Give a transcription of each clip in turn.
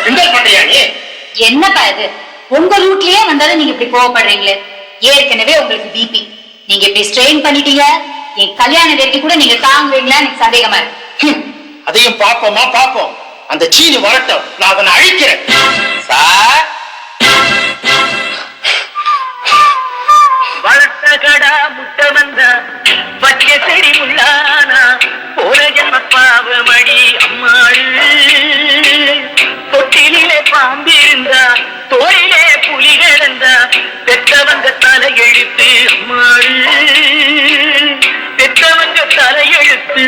கிண்டல் பண்றியா நீ? என்னப்பா இது? உங்க ரூட்லயே வந்தாலும் நீங்க இப்படி கோவப்படுறீங்களே. ஏற்கனவே உங்களுக்கு பிபி. நீங்க இப்படி ஸ்ட்ரெயின் பண்ணிட்டீங்க. என் கல்யாண வரைக்கும் கூட நீங்க தாங்குவீங்களா? எனக்கு சந்தேகமா இருக்கு. அதையும் பாப்போமா பாப்போம். அந்த சீனி வரட்டும், நான் அவனை அழிக்கிறேன். சார், வளர்த்த கடா முட்டை வந்த பச்ச செடி முள்ளானா போன ஜன்ம பாவமடி அம்மாள். தொட்டிலே பாம்பிருந்தா தோளிலே புலி கிடந்தா பெற்றவங்க தலையெழுத்து அம்மாள். பெற்றவங்க தலையெழுத்து.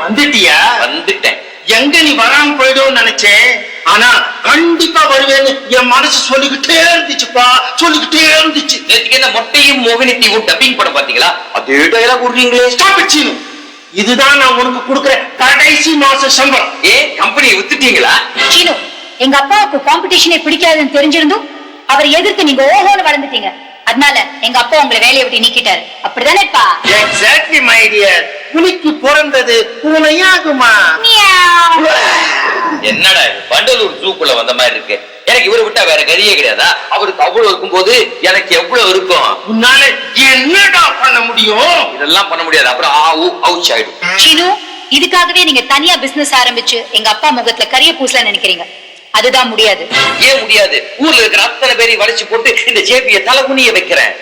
வந்துட்டியா? வந்துட்டேன். எங்க நீ வராம போயிடும் நினைச்சேன். ஆனா கண்டிப்பா வருவேன்னு என் மனசு சொல்லிக்கிட்டே இருந்துச்சுப்பா, சொல்லிக்கிட்டே இருந்துச்சு. நேற்றுக்கு என்ன மொட்டையும் மோகினித்தையும் டப்பிங் படம் பாத்தீங்களா? அதே டயலாக் விடுறீங்களே. Stop it Seenu. இதுதான் நான் உனக்கு கொடுக்கிற கடைசி மாச சம்பளம். கம்பெனியை வித்துட்டீங்களா? சீனு, எங்க அப்பாவுக்கு காம்படிஷனே பிடிக்காதுன்னு தெரிஞ்சிருந்தும் அவரை எதிர்த்து நீங்க ஓஹோன்னு வளர்ந்துட்டீங்க. அதனால எங்க அப்பா உங்களை வேலையை விட்டு நீக்கிட்டாரு. அப்படிதானேப்பா? Exactly my dear. புலிக்கு பிறந்தது பூனையாகுமா? என்னடா வண்டலூர் ஜூக்குள்ள வந்த மாதிரி இருக்கு. எனக்கு இவரை விட்டா வேற கரியே கிடையாதா? அவருக்கு அவ்வளவு இருக்கும் போது எனக்கு எவ்வளவு இருக்கும்? உன்னால என்னடா பண்ண முடியும்? இதெல்லாம் பண்ண முடியாது. அப்புறம் அவுச் ஆயிடும். சீனு, இதுக்காகவே நீங்க தனியா பிசினஸ் ஆரம்பிச்சு எங்க அப்பா முகத்துல கரிய பூசல நினைக்கிறீங்க. அதுதான் முடியாது. ஏன் முடியாது? ஊர்ல இருக்கிற அத்தனை பேரையும் வளைச்சு போட்டு இந்த ஜேபியை தலைகுனிய வைக்கிறேன்.